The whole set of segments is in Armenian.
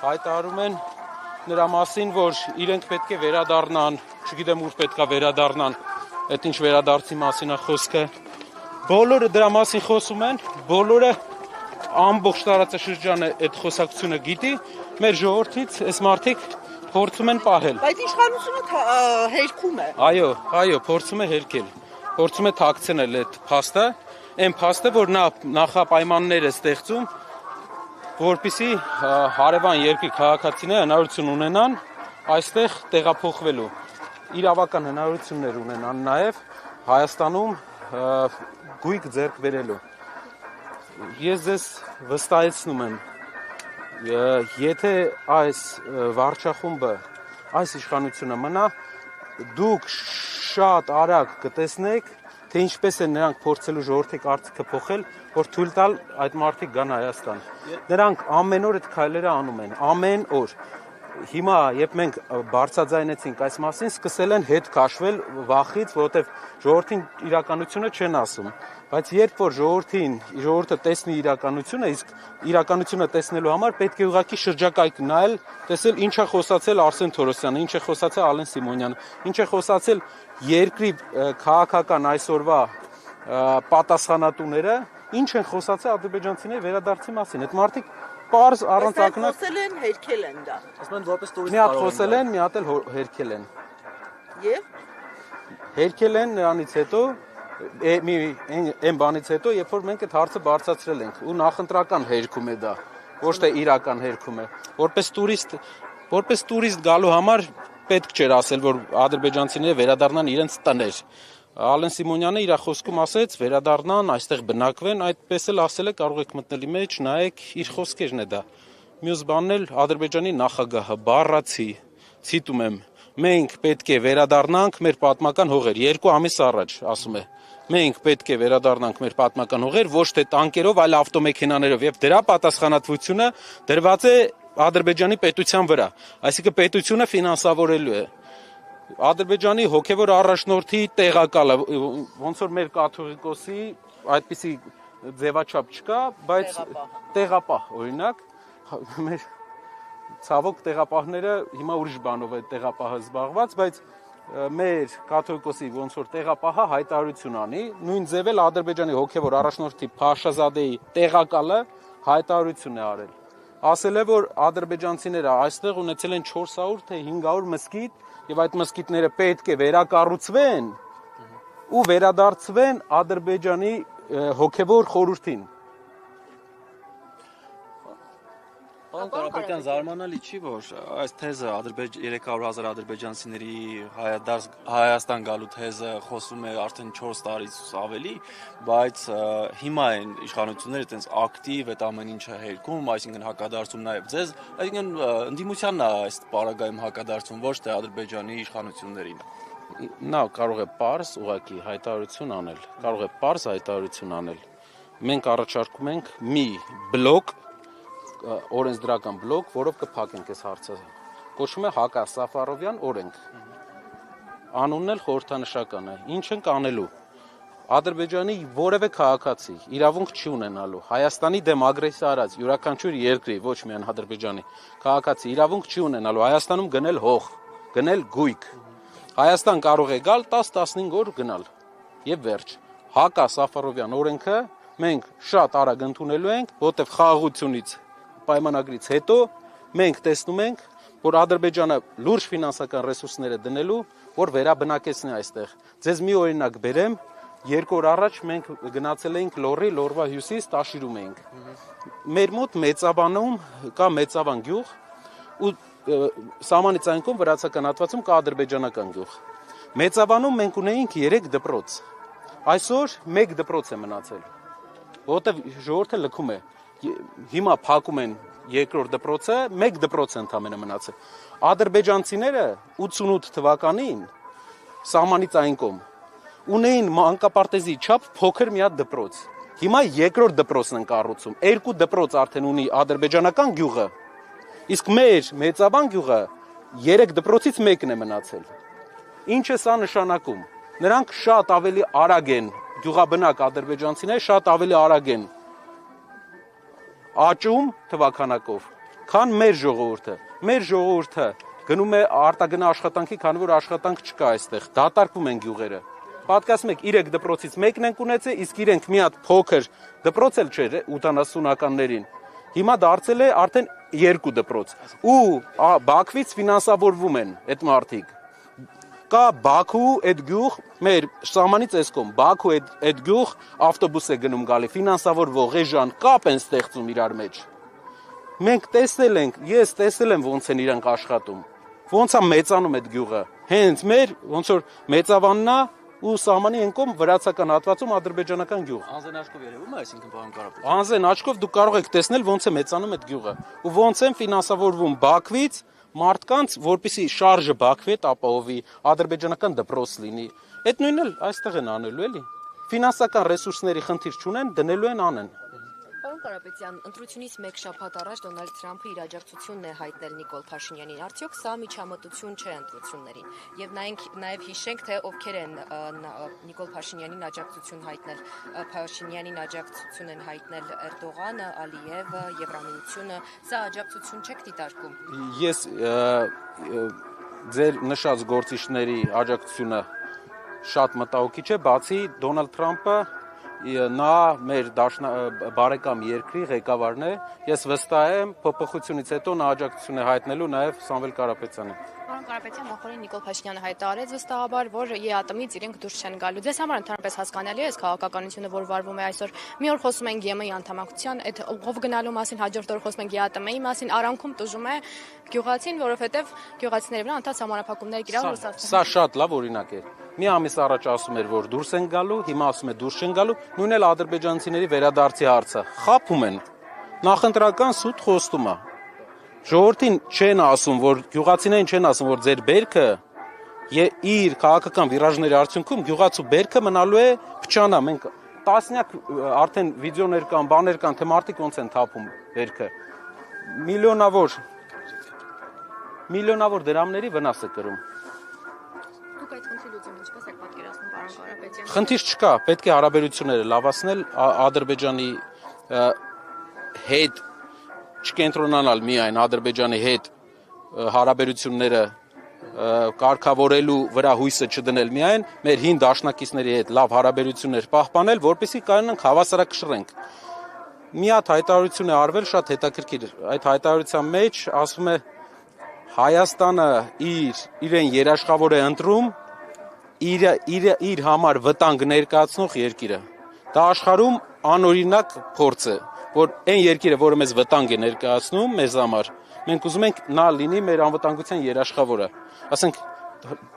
հայտարարում են նրա մասին, որ իրենք պետք է վերադառնան, չգիտեմ ուր պետք է վերադառնան, այդ ինչ վերադարձի մասին է խոսքը։ Բոլորը դրա մասին խոսում են, բոլորը ամբողջ տարածաշրջանը այդ խոսակցությունը գիտի, մեր ժողովրդից այս մարդիկ փորձում են պահել։ Բայց իշխանությունը հերքում է։ Այո, փորձում է հերքել, փորձում է թաքցնել այդ փաստը, այն փաստը, որ նա նախապայմաններ է ստեղծում, որպեսզի հարևան երկրի քաղաքացիները հնարավորություն ունենան այստեղ տեղափոխվելու, իրավական հնարավորություններ ունենան նաև Հայաստանում գույք ձեռք բերելու։ Ես ձեզ վստահեցնում եմ, եթե այս վարչախումբը, այս իշխանությունը մնա, դուք շատ արագ կտեսնեք, թե ինչպես են նրանք փորձելու ժողովրդի կարծիքը փոխել, որ թույլ տալ այդ մարդիկ գան Հայաստան։ Նրանք ամեն օր այդ քայլերը անում են, ամեն օր։ Հիմա, երբ մենք բարձրաձայնեցինք այս մասին, սկսել են հետ քաշվել վախից, որովհետև ժողովրդին իրականությունը չեն ասում։ Բայց երբ որ ժողովուրդը տեսնի իրականությունը, իսկ իրականությունը տեսնելու համար պետք է ուղղակի շրջակայք նայել, տեսել ինչ է խոսացել Արսեն Թորոսյանը, ինչ է խոսացել Ալեն Սիմոնյանը, ինչ է խոսացել երկրի քաղաքական այսօրվա պատասխանատուները, ինչ են խոսացել ադրբեջանցիների վերադարձի մասին։ Այդ մարդիկ պարզ առանց ակնարկ խոսել են, հերքել են դա։ Ասում են որպես տուրիստ մի հատ խոսել են, մի հատ էլ հերքել են։ Եվ Հերքել են նրանից հետո, այն բանից հետո, երբ որ մենք այդ հարցը բարձրացրել ենք, ու նախընտրական հերքում է դա, ոչ թե իրական հերքում է։ Որպես տուրիստ գալու համար պետք չէր ասել, որ ադրբեջանցիները վերադառնան իրենց տներ։ Ալեն Սիմոնյանը իր խոսքում ասեց, վերադառնան, այստեղ բնակվեն, այդպես էլ ասել է, կարող եք մտնելի մեջ, նայեք, իր խոսքերն է դա։ Մյուս բանն էլ Ադրբեջանի նախագահը բառացի, ցիտում եմ, մենք պետք է վերադառնանք մեր պատմական հողեր, 2 ամիս առաջ, ասում է, մենք պետք է վերադառնանք մեր պատմական հողեր, ոչ թե տանկերով, այլ ավտոմեքենաներով, եւ դրա պատասխանատվությունը դրված է Ադրբեջանի պետության վրա, այսինքն պետությունը ֆինանսավորելու է։ Ադրբեջանի հոգևոր առաջնորդի տեղակալը, ոնց որ մեր կաթողիկոսի այդպիսի ձևաչափ չկա, բայց տեղապահ, օրինակ, մեր ցավոք տեղապահները հիմա ուրիշ բանով է տեղապահը զբաղված, բայց մեր կաթողիկոսի ոնց որ տեղապահը հայտարարություն անի, նույն ձև էլ Ադրբեջանի հոգևոր առաջնորդի Փաշազադեի տեղակալը հայտարարություն է արել։ Ասել է, որ ադրբեջանցիները այստեղ ունեցել են 400 թե 500 մզկիթ եւ այդ մզկիթները պետք է վերակառուցվեն ու վերադարձվեն Ադրբեջանի հոգևոր խորհրդին։ Պարոն Կարապետյան, զարմանալի չի, որ այս թեզը 300,000 ադրբեջանցիների Հայաստան գալու թեզը խոսում է արդեն 4 տարից ավելի, բայց հիմա են իշխանությունները այտենց ակտիվ այդ ամեն ինչը հերքում, այսինքն հակադարձում նաև ձեզ, այսինքն ընդդիմությանն է այս պարագայում հակադարձում, ոչ թե Ադրբեջանի իշխանություններին։ Նա կարող է պարզ ուղղակի հայտարարություն անել, կարող է պարզ հայտարարություն անել։ Մենք առաջարկում ենք մի բլոկ, օրենսդրական բլոկ, որով կփակենք այս հարցը։ Կոչվում է Հակա Սաֆարովյան օրենք։ Անունն էլ խորհրդանշական է։ Ինչ ենք անելու։ Ադրբեջանի որևէ քաղաքացի իրավունք չի ունենալու Հայաստանի դեմ ագրեսիա արած յուրաքանչյուր երկրի, ոչ միայն Ադրբեջանի քաղաքացի իրավունք չի ունենալու Հայաստանում գնել հող, գնել գույք։ Հայաստան կարող է գալ 10-15 օր գնալ։ Եվ վերջ։ Հակա Սաֆարովյան օրենքը մենք շատ արագ ընդունելու ենք, որտեղ խաղաղությունից պայմանագրից հետո մենք տեսնում ենք, որ Ադրբեջանը լուրջ ֆինանսական ռեսուրսներ է դնելու, որ վերաբնակեցնի այստեղ։ Ձեզ մի օրինակ բերեմ, 2 օր առաջ մենք գնացել էինք Լորվա հյուսիս Տաշիրում էինք։ Մեր մոտ Մեծավանում կա Մեծավան գյուղ ու սահմանից այն կողմ վրացական հատվածում կա ադրբեջանական գյուղ։ Մեծավանում մենք ունեինք 3 դպրոց։ Այսօր 1 դպրոց է մնացել, որովհետև ժողովուրդը լքում է։ Հիմա փակում են 2-րդ դպրոցը, 1 դպրոց ընդամենը մնացել։ Ադրբեջանցիները 88 թվականին սահմանից այն կողմ ունեին մանկապարտեզի չափ փոքր մի հատ դպրոց։ Հիմա 2-րդ դպրոցն են կառուցում։ 2 դպրոց արդեն ունի ադրբեջանական գյուղը, իսկ մեր Մեծավան գյուղը 3 դպրոցից 1-ն է մնացել։ Ինչ է սա նշանակում։ Նրանք շատ ավելի արագ են, գյուղաբնակ ադրբեջանցիները շատ ավելի արագ են աճում թվականակով, քան մեր ժողովուրդը։ Մեր ժողովուրդը գնում է արտագնա աշխատանքի, քանի որ աշխատանք չկա այստեղ։ Դատարկվում են գյուղերը։ Պատկասում եք 3 դպրոցից մեկն են ունեցել, իսկ իրենք մի հատ փոքր դպրոց էլ չէր 80-ականներին։ Հիմա դարձել է արդեն 2 դպրոց։ Ու Բաքվից ֆինանսավորվում են այդ մարդիկ։ Կա Բաքու այդ գյուղ, մեր սահմանից էս կողմ, Բաքու այդ գյուղ ավտոբուս է գնում գալի, ֆինանսավորվող էժան կապ են ստեղծում իրար մեջ։ Մենք տեսել ենք, ես տեսել եմ ոնց են իրանք աշխատում։ Ոնց է մեծանում այդ գյուղը։ Հենց մեր ոնց որ մեծավանն է ու սահմանի են կողմ վրացական հատվածում ադրբեջանական գյուղ։ Անզեն աչքով երևում է, այսինքն պարոն Կարապետյան։ Անզեն աչքով դուք կարող եք տեսնել ոնց է մեծանում այդ գյուղը։ Ու ոնց են ֆինանսավորվում Բաքվից մարդկանց, որպեսի շարժը Բաքվի հետ ապահովի, ադրբեջանական դպրոց լինի։ Այդ նույնն էլ այստեղ են անելու էլի։ Ֆինանսական ռեսուրսների խնդիր չունեն, դնելու են անեն։ Պարոն Կարապետյան, ընտրությունից 1 շաբաթ առաջ Դոնալդ Թրամփը իր աջակցությունն է հայտնել Նիկոլ Փաշինյանին։ Արդյոք սա միջամտություն չէ ընտրություններին։ Եվ նաև հիշենք, թե ովքեր են Նիկոլ Փաշինյանին աջակցություն հայտնել։ Փաշինյանին աջակցություն են հայտնել Էրդողանը, Ալիևը, Եվրամիությունը։ Սա աջակցություն չէ դիտարկում։ Ես ձեր նշած գործիչների աջակցությունը շատ մտահոգիչ է, բացի Դոնալդ Թրամփը նա մեր բարեկամ երկրի ղեկավարն է, ես վստահ եմ փոփոխությունից հետո նա աջակցություն է հայտնելու նաև Սամվել Կարապետյանին։ Պարոն Կարապետյան, նախորդին Նիկոլ Փաշինյանը հայտարարեց վստահաբար, որ ԵԱՏՄ-ից իրենք դուրս չեն գալու։ Ձեզ համար ընդհանրապես հասկանալի է այս քաղաքականությունը, որ վարվում է այսօր։ Մի օր խոսում ենք ԵՄ-ի անդամակցության, այդ ով գնալու մասին, հաջորդ օր խոսում ենք ԵԱՏՄ-ի մասին, արանքում տուժում է գյուղացին, որովհետև գյուղացիների վրա անդադ համանախապակումներ կիրառ Ռուսաստանը։ Սա շատ լավ օրինակ է։ Մի ամիս առաջ ասում էր, որ դուրս են գալու, հիմա ասում է դուրս չեն գալու, նույնն էլ ադրբեջանցիների վերադարձի հարցը։ Խաբում են։ Նախընտրական սուտ խոստում է։ Ժողովրդին չեն ասում, որ գյուղացիներին չեն ասում, որ ձեր բերքը իր քաղաքական վիրաժների արդյունքում գյուղացու բերքը մնալու է փչանա։ Մենք տասնյակ արդեն վիդեոներ կան, բաներ կան, թե մարդիկ ոնց են թափում բերքը։ Միլիոնավոր դրամների վնաս է կրում։ Դուք այդ խնդրի լուծումը ինչպես եք պատկերացնում, պարոն Կարապետյան։ Խնդիր չկա, պետք է հարաբերությունները լավացնել Ադրբեջանի հետ չկենտրոնանալ միայն Ադրբեջանի հետ հարաբերությունները կարգավորելու վրա հույսը չդնել միայն, մեր հին դաշնակիցների հետ լավ հարաբերություններ պահպանել, որպեսզի կարողանանք հավասարակշռենք։ Մի հատ հայտարարություն է արվել շատ հետաքրքիր։ Այդ հայտարարության մեջ ասվում է Հայաստանը իրեն երաշխավոր է ընտրում իր համար վտանգ ներկայացնող երկիրը։ Դա աշխարհում անօրինակ փորձ է, որ այն երկիրը, որը մեզ վտանգ է ներկայացնում մեզ համար, մենք ուզում ենք նա լինի մեր անվտանգության երաշխավորը։ Ասենք,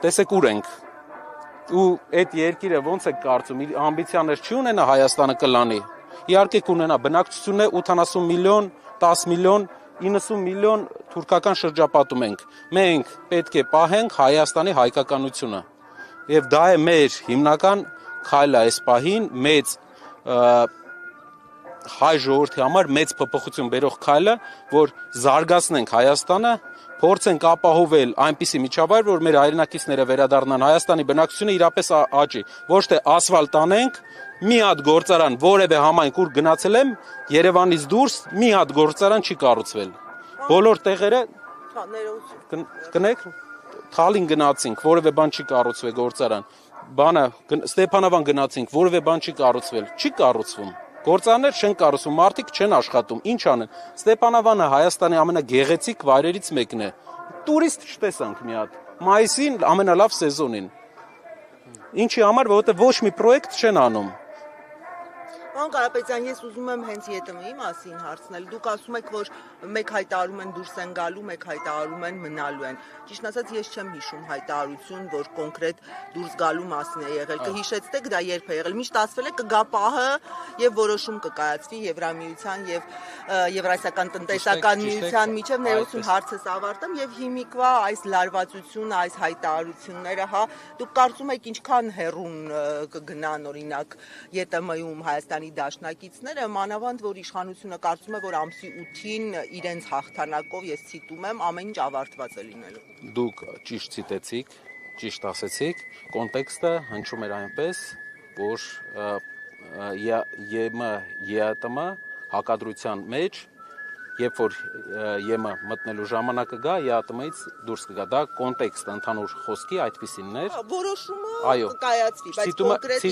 տեսեք ուր ենք։ Ու այդ երկիրը ոնց է կարծում, իր ամբիցիաներ չի ունենա Հայաստանը կլանի։ Իհարկե կունենա, բնակչությունն է 80 միլիոն, 10 միլիոն, 90 միլիոն թուրքական շրջապատում ենք։ Մենք պետք է պահենք Հայաստանի հայկականությունը։ Եվ դա է մեր հիմնական քայլը այս պահին, մեծ հայ ժողովրդի համար մեծ փոփոխություն բերող քայլը, որ զարգացնենք Հայաստանը, փորձենք ապահովել այնպիսի միջավայր, որ մեր հայրենակիցները վերադառնան Հայաստանի բնակչությունը իրապես աճի, ոչ թե ասֆալտ անենք, մի հատ գործարան, որևէ համայնք ուր գնացել եմ, Երևանից դուրս մի հատ գործարան չի կառուցվել։ Բոլոր տեղերը կնեք, Թալին գնացինք, որևէ բան չի կառուցվել գործարան։ Ստեփանավան գնացինք, որևէ բան չի կառուցվել, չի կառուցվում։ Գործարաններ չեն կառուցվում, մարդիկ չեն աշխատում, ինչ անեն։ Ստեփանավանը Հայաստանի ամենագեղեցիկ վայրերից մեկն է։ Տուրիստ չտեսանք մի հատ։ Մայիսին ամենալավ սեզոնին։ Ինչի համար, որովհետև ոչ մի պրոյեկտ չեն անում։ Պարոն Կարապետյան, ես ուզում եմ հենց ԵՏՄ-ի մասին հարցնել։ Դուք ասում եք, որ մեկ հայտարարում են դուրս են գալու, մեկ հայտարարում են մնալու են։ Ճիշտ ասած, ես չեմ հիշում հայտարարություն, որ կոնկրետ դուրս գալու մասին է եղել։ Կհիշեցնեք դա երբ է եղել։ Միշտ ասվել է կգա պահը եւ որոշում կկայացվի Եվրամիության եւ Եվրասիական տնտեսական միության միջև ներողություն հարցս ավարտեմ եւ հիմիկվա այս լարվածությունը, այս հայտարարությունները, հա, դուք կարծում եք ինչքան հեռուն կգնան օրինակ ԵՏՄ-ում Հայաստանի դաշնակիցները, մանավանդ որ իշխանությունը կարծում է, որ ամսի 8-ին իրենց հաղթանակով, ես ցիտում եմ, ամեն ինչ ավարտված է լինելու։ Դուք ճիշտ ցիտեցիք, ճիշտ ասեցիք, կոնտեքստը հնչում էր այնպես, որ ԵՄ, ԵԱՏՄ հակադրության մեջ երբ որ ԵՄ մտնելու ժամանակը գա, ԵԱՏՄ-ից դուրս կգա։ Դա կոնտեքստը ընդհանուր խոսքի այդպիսինն էր։ Որոշումը կայացվի, բայց կոնկրետ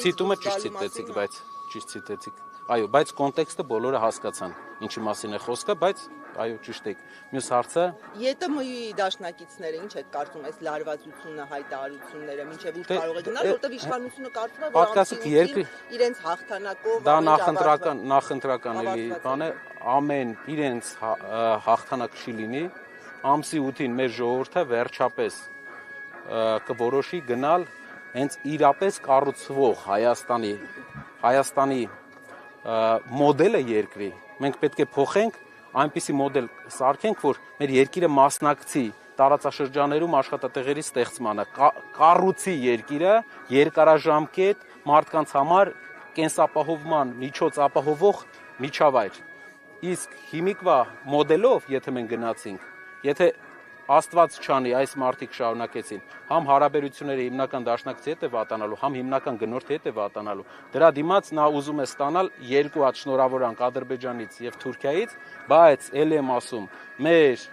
ցիտումը ճիշտ ցիտեցիք, բայց ճիշտ ցիտեցիք։ Այո, բայց կոնտեքստը բոլորը հասկացան, ինչի մասին է խոսքը, բայց այո, ճիշտ եք։ Մյուս հարցը ԵՏՄ-ի դաշնակիցները ինչ եք կարծում այս լարվածությունը, հայտարարությունները, մինչև ուր կարող է գնալ, որտեղ իշխանությունը կարծում է, որ իրենց հաղթանակով դա նախընտրական էլի բան է, ամեն իրենց հաղթանակ չի լինի, ամսի 8-ին մեր ժողովուրդը վերջապես կորոշի գնալ հենց իրապես կառուցվող Հայաստանի մոդելը երկրի։ Մենք պետք է փոխենք, այնպիսի մոդել սարքենք, որ մեր երկիրը մասնակցի տարածաշրջաներում աշխատատեղերի ստեղծմանը, կառուցի երկիրը երկարաժամկետ մարդկանց համար կենսապահովման միջոց ապահովող միջավայր։ Իսկ հիմիկվա մոդելով, եթե մենք գնացինք, եթե Աստված չանի, այս մարդիկ շարունակեցին, համ հարաբերությունների հիմնական դաշնակցի հետ է վատանալու, համ հիմնական գնորդի հետ է վատանալու։ Դրա դիմաց նա ուզում է ստանալ երկու հատ շնորհավորանք Ադրբեջանից եւ Թուրքիայից, բայց ելի եմ ասում, մեր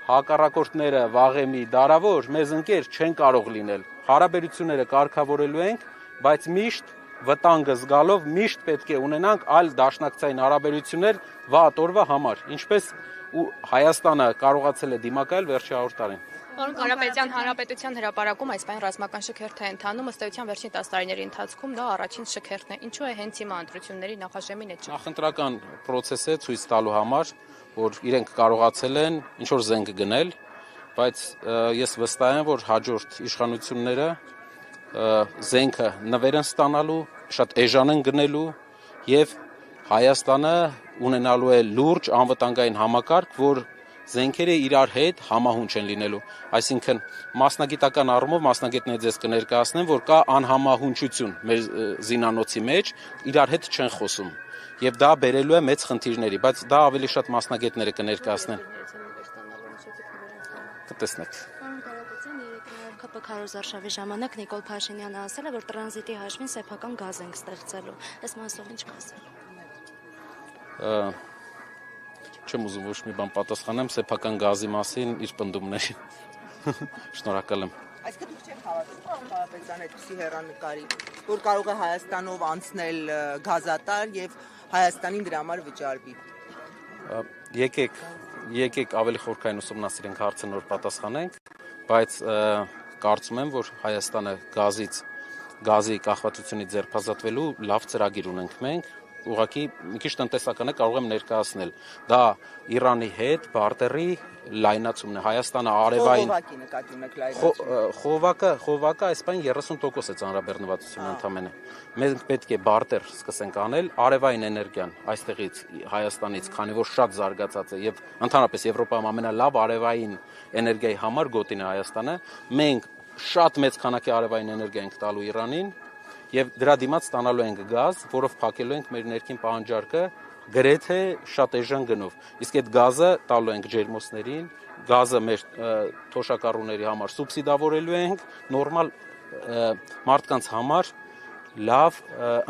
հակառակորդները վաղեմի դարավոր մեզ ընկեր չեն կարող լինել։ Հարաբերությունները կարգավորելու ենք, բայց միշտ վտանգը զգալով միշտ պետք է ունենանք այլ դաշնակցային հարաբերություններ վատ օրվա համար, ինչպես ու Հայաստանը կարողացել է դիմակայել վերջի 100 տարին։ Պարոն Կարապետյան, Հանրապետության հրապարակում այս պայն ռազմական շքերթ է ընթանում, ըստ էության վերջին 10 տարիների ընթացքում դա առաջին շքերթն է։ Ինչու է հենց հիմա ընտրությունների նախաժեմին է։ Նախընտրական process է ցույց տալու համար, որ իրենք կարողացել են ինչ որ զենք գնել, բայց ես վստահ եմ, որ հաջորդ իշխանությունները զենքը նվեր են ստանալու, շատ էժան են գնելու եւ Հայաստանը ունենալու է լուրջ անվտանգային համակարգ, որ զենքերը իրար հետ համահունչ են լինելու։ Այսինքն մասնագիտական առումով մասնագետները ձեզ կներկայացնեն, որ կա անհամահունչություն մեր զինանոցի մեջ, իրար հետ չեն խոսում։ Եւ դա բերելու է մեծ խնդիրների, բայց դա ավելի շատ մասնագետները կներկայացնեն։ Կտեսնեք։ ԿՊ քարոզարշավի ժամանակ Նիկոլ Փաշինյանը ասել է, որ տրանզիտի հաշվին սեփական գազ ենք ստեղծելու։ Այս մասով ինչ կասել։ Չեմ ուզում ոչ մի բան պատասխանեմ սեփական գազի մասին իր պնդումներին։ Շնորհակալ եմ։ Այսինքն դուք չեք հավատում, պարոն Կարապետյան, այդպիսի հեռանկարի, որ կարող է Հայաստանով անցնել գազատար եւ Հայաստանին դրա համար վճարվի։ Եկեք ավելի խորքային ուսումնասիրենք հարցը, նոր պատասխանենք, բայց կարծում եմ, որ Հայաստանը գազի կախվածությունից ձերբազատվելու լավ ծրագիր ունենք մենք, ուղղակի մի քիչ տնտեսականը կարող եմ ներկայացնել։ Դա Իրանի հետ բարտերի լայնացումն է։ Հայաստանը արևային Խողովակի նկատի ունեք լայնացում։ Խողովակը այս պայն 30% է ծանրաբեռնվածությունը ընդամենը։ Մենք պետք է բարտեր սկսենք անել արևային էներգիան այստեղից Հայաստանից, քանի որ շատ զարգացած է եւ ընդհանրապես Եվրոպայում ամենալավ արևային էներգիայի համար գոտին է Հայաստանը։ Մենք շատ մեծ քանակի արևային էներգիա ենք տալու Իրանին եւ դրա դիմաց ստանալու ենք գազ, որով փակելու ենք մեր ներքին պահանջարկը գրեթե շատ էժան գնով։ Իսկ այդ գազը տալու ենք ջերմոցներին, գազը մեր թոշակառուների համար սուբսիդավորելու ենք, նորմալ մարդկանց համար լավ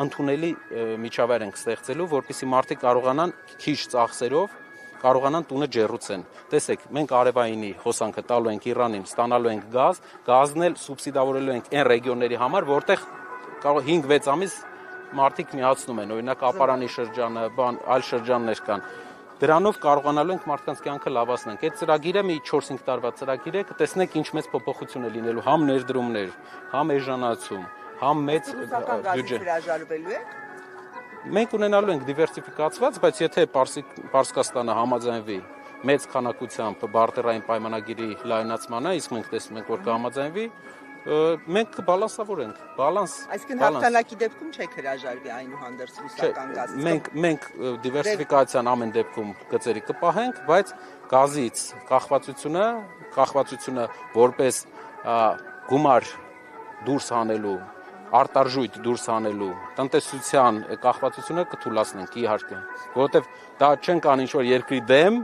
ընդունելի միջավայր ենք ստեղծելու, որպեսզի մարդիկ կարողանան քիչ ծախսերով կարողանան տունը ջեռուցեն։ Տեսեք, մենք արևայինի հոսանքը տալու ենք Իրանին, ստանալու ենք գազ, գազն էլ սուբսիդավորելու ենք այն ռեգիոնների համար, որտեղ 5-6 ամիս մարդիկ միացնում են, օրինակ Ապարանի շրջանը, այլ շրջաններ կան։ Դրանով կարողանալու ենք մարդկանց կյանքը լավացնենք։ Այդ ծրագիրը մի 4-5 տարվա ծրագիր է, կտեսնեք ինչ մեծ փոփոխություն է լինելու, համ ներդրումներ, համ էժանացում, համ մեծ բյուջե։ Հրաժարվելու եք։ Մենք ունենալու ենք դիվերսիֆիկացված, բայց եթե Պարսկաստանը համաձայնվի մեծ քանակությամբ բարտերային պայմանագիրի լայնացմանը, իսկ մենք տեսնում ենք, որ կհամաձայնվի, մենք կբալանսավորենք, բալանս։ Այսինքն հաղթանակի դեպքում չեք հրաժարվի այնուհանդերձ ռուսական գազից։ Մենք դիվերսիֆիկացիան ամեն դեպքում գծերի կպահենք, բայց գազից կախվածությունը որպես գումար դուրս հանելու, արտարժույթ դուրս հանելու, տնտեսության կախվածությունը կթուլացնենք իհարկե, որովհետև դա չենք անի ինչ-որ երկրի դեմ,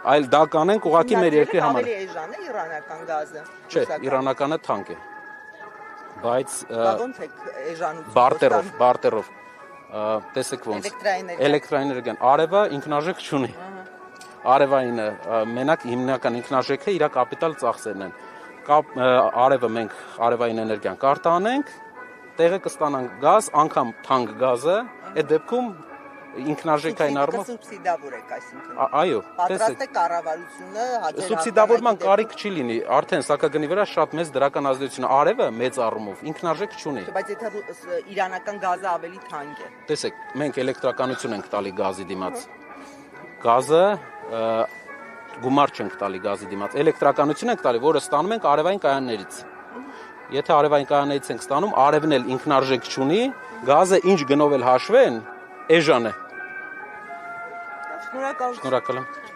այլ դա կանենք ուղղակի մեր երկրի համար։ Ավելի էժան է իրանական գազը։ Չէ, իրանականը թանկ է։ Բայց ոնց է էժանություն բարտերով տեսեք ոնց էլեկտրաէներգիան արևը ինքնարժեք չունի։ արևայինը մենակ հիմնական ինքնարժեքը իր կապիտալ ծախսերն են։ Արևը մենք արևային էներգիան կարտանենք, տեղը կստանանք գազ, անգամ թանկ գազը, այդ դեպքում ինքնարժեքային առումով սուբսիդավոր եք, այսինքն։ այո, Պատրաստ է կառավարությունը հաջորդ սուբսիդավորման կարիք չի լինի, արդեն սակագնի վրա շատ մեծ դրական ազդեցություն է, արևը մեծ առումով ինքնարժեք չունի։ Բայց եթե իրանական գազը ավելի թանկ է։ Տեսեք, մենք էլեկտրականություն ենք տալի գազի դիմաց։ Գազը գումար չենք տալի գազի դիմաց, էլեկտրականություն ենք տալի, որը ստանում ենք արևային կայաններից։ Եթե արևային կայաններից ենք ստանում, արևն էլ ինքնարժեք չունի, գազը ինչ գնով էլ հաշվեն, էժան է։ Շնորհակալ։ Շնորհակալ եմ։